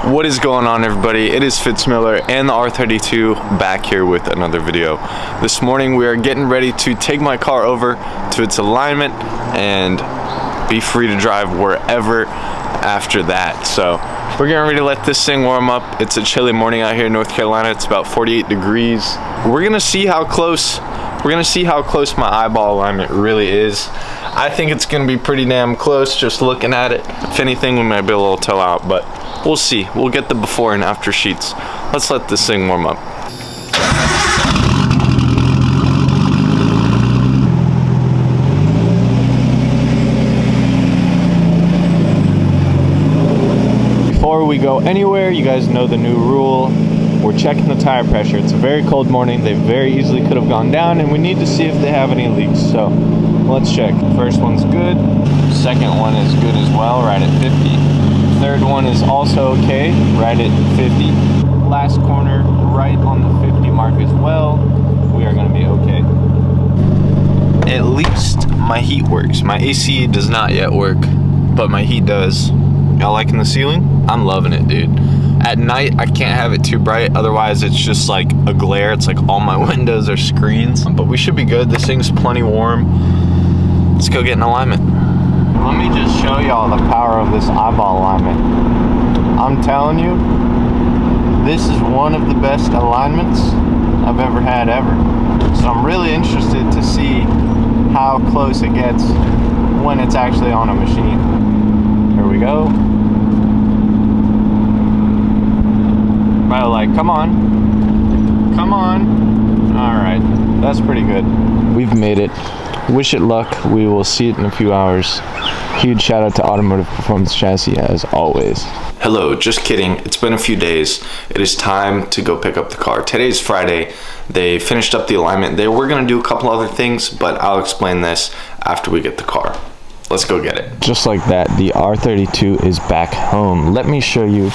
What is going on, everybody? It is Fitz Miller and the R32 back here with another video. This morning we are getting ready to take my car over to its alignment and be free to drive wherever after that. So we're getting ready to let this thing warm up. It's a chilly morning out here in North Carolina. It's about 48 degrees. We're gonna see how close my eyeball alignment really is. I think it's gonna be pretty damn close just looking at it. If anything, we might be a little toe out, but we'll see. We'll get the before and after sheets. Let's let this thing warm up. Before we go anywhere, you guys know the new rule. We're checking the tire pressure. It's a very cold morning. They very easily could have gone down, and we need to see if they have any leaks. So let's check. First one's good. Second one is good as well, right at 50. Third one is also okay, right at 50. Last corner, right on the 50 mark as well. We are gonna be okay. At least my heat works. My AC does not yet work, but my heat does. Y'all liking the ceiling? I'm loving it, dude. At night, I can't have it too bright, otherwise it's just like a glare. It's like all my windows are screens, but we should be good. This thing's plenty warm. Let's go get in alignment. Let me just show y'all the power of this eyeball alignment. I'm telling you, this is one of the best alignments I've ever had ever. So I'm really interested to see how close it gets when it's actually on a machine. Here we go. Bro, like, come on. Come on. All right, that's pretty good. We've made it. Wish it luck. We will see it in a few hours. Huge shout out to Automotive Performance Chassis as always. Hello, just kidding. It's been a few days. It is time to go pick up the car. Today's Friday. They finished up the alignment. They were gonna do a couple other things, but I'll explain this after we get the car. Let's go get it. Just like that, the R32 is back home. Let me show you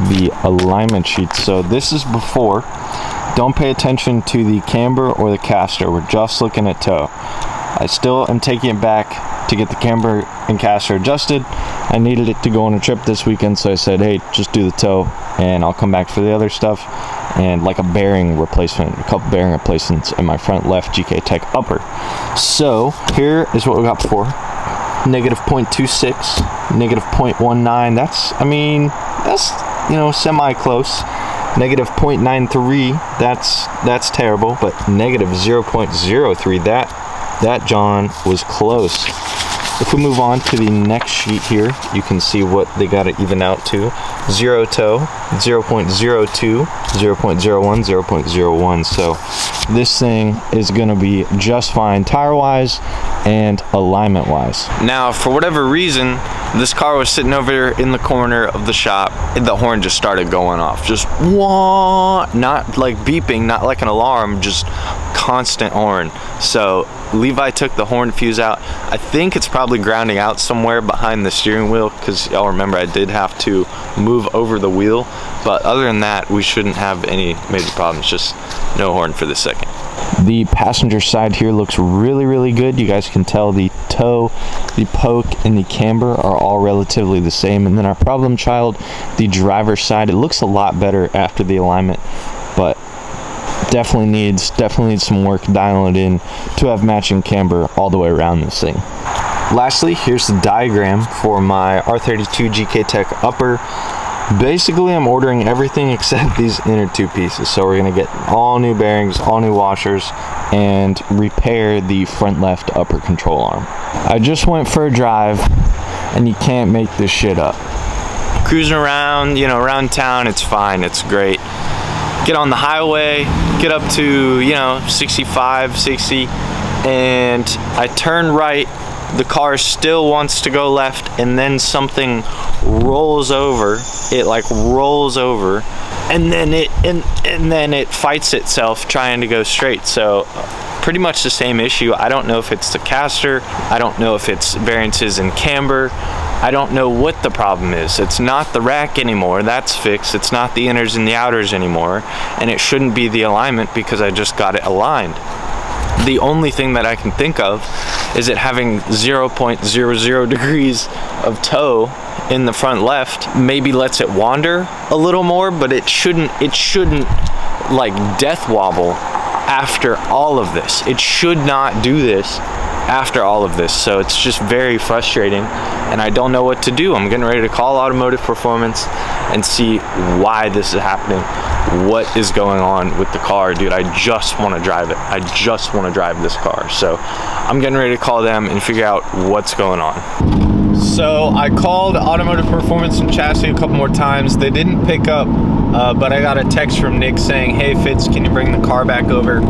the alignment sheet. So this is before. Don't pay attention to the camber or the caster. We're just looking at toe. I still am taking it back to get the camber and caster adjusted. I needed it to go on a trip this weekend, so I said, hey, just do the toe and I'll come back for the other stuff. And like a bearing replacement, a couple bearing replacements in my front left GK Tech upper. So here is what we got before. Negative 0.26, negative 0.19. That's, I mean, that's, you know, semi close. Negative 0.93, that's terrible, but negative 0.03, that John was close. If we move on to the next sheet here, you can see what they got it even out to. Zero toe, 0.02, 0.01, 0.01. So this thing is gonna be just fine tire-wise and alignment-wise. Now, for whatever reason, this car was sitting over in the corner of the shop. The horn just started going off. Just wah, not like beeping, not like an alarm, just constant horn. So Levi took the horn fuse out. I think it's probably grounding out somewhere behind the steering wheel, because y'all remember I did have to move over the wheel. But other than that, we shouldn't have any major problems. Just no horn for the second. The passenger side here looks really, really good. You guys can tell the toe, the poke, and the camber are all relatively the same. And then our problem child, the driver's side, it looks a lot better after the alignment, but definitely needs some work dialing it in to have matching camber all the way around this thing. Lastly, here's the diagram for my R32 GK Tech upper. Basically, I'm ordering everything except these inner two pieces. So we're gonna get all new bearings, all new washers, and repair the front left upper control arm. I just went for a drive, and you can't make this shit up. Cruising around, you know, around town, it's fine, it's great. Get on the highway, get up to, you know, 65, 60, and I turn right. The car still wants to go left, and then something rolls over. It like rolls over, and then it fights itself trying to go straight. So pretty much the same issue. I don't know if it's the caster. I don't know if it's variances in camber. I don't know what the problem is. It's not the rack anymore. That's fixed. It's not the inners and the outers anymore, and it shouldn't be the alignment because I just got it aligned. The only thing that I can think of is it having 0.00 degrees of toe in the front left. Maybe lets it wander a little more, but it shouldn't like death wobble after all of this. It should not do this after all of this. So it's just very frustrating, and I don't know what to do. I'm getting ready to call Automotive Performance and see why this is happening. What is going on with the car, dude? I just want to drive it. I just want to drive this car. So I'm getting ready to call them and figure out what's going on. So I called Automotive Performance and Chassis a couple more times. They didn't pick up, but I got a text from Nick saying, hey Fitz, can you bring the car back over?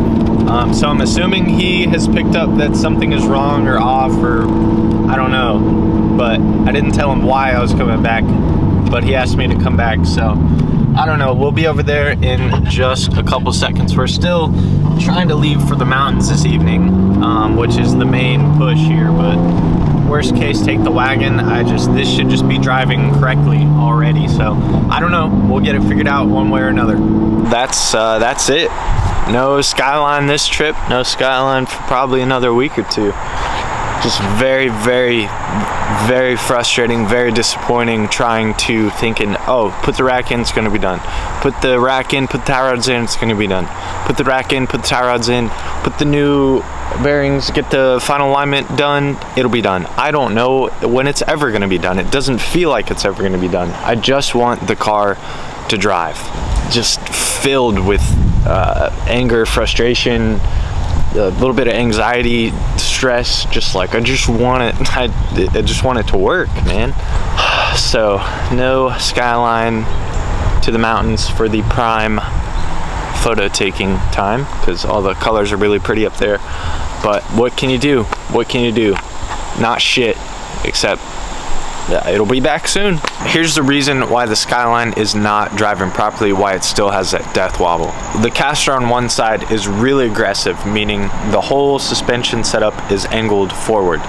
So I'm assuming he has picked up that something is wrong or off, or I don't know, but I didn't tell him why I was coming back, but he asked me to come back. So I don't know, we'll be over there in just a couple seconds. We're still trying to leave for the mountains this evening, which is the main push here, but worst case, take the wagon. This should just be driving correctly already. So I don't know, we'll get it figured out one way or another. That's it. No Skyline this trip, no Skyline for probably another week or two. Just very, very, very frustrating, very disappointing, thinking, oh, put the rack in, it's gonna be done. Put the rack in, put the tie rods in, it's gonna be done. Put the rack in, put the tie rods in, put the new bearings, get the final alignment done, it'll be done. I don't know when it's ever gonna be done. It doesn't feel like it's ever gonna be done. I just want the car to drive. Just filled with anger, frustration, a little bit of anxiety, stress, just like I just want it to work, man. So no Skyline to the mountains for the prime photo taking time, because all the colors are really pretty up there. But what can you do? What can you do? Not shit, except it'll be back soon. Here's the reason why the Skyline is not driving properly, why it still has that death wobble. The caster on one side is really aggressive, meaning the whole suspension setup is angled forward.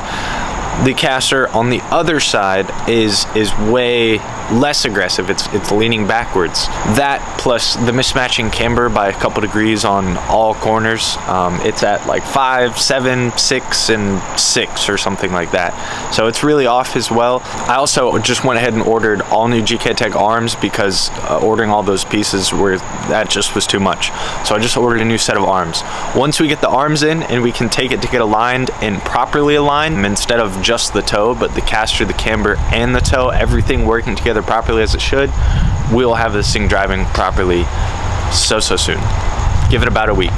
The caster on the other side is way less aggressive. It's leaning backwards. That plus the mismatching camber by a couple degrees on all corners. It's at like 5, 7, 6, and 6 or something like that. So it's really off as well. I also just went ahead and ordered all new GK Tech arms because ordering all those pieces that just was too much. So I just ordered a new set of arms. Once we get the arms in and we can take it to get aligned and properly aligned, instead of just the toe, but the caster, the camber, and the toe, everything working together properly as it should, we'll have this thing driving properly so soon. Give it about a week.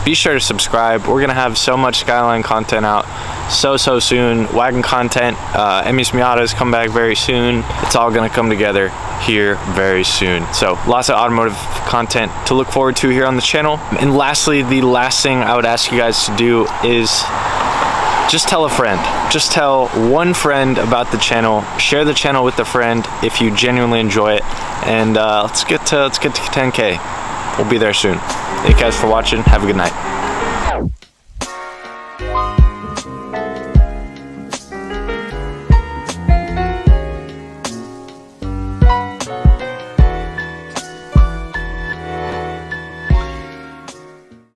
Be sure to subscribe. We're gonna have so much Skyline content out so soon. Wagon content, Emmy's Miatas come back very soon. It's all gonna come together here very soon. So lots of automotive content to look forward to here on the channel. And lastly, the last thing I would ask you guys to do is just tell a friend. Just tell one friend about the channel. Share the channel with a friend if you genuinely enjoy it. And let's get to 10K. We'll be there soon. Thank you guys for watching. Have a good night.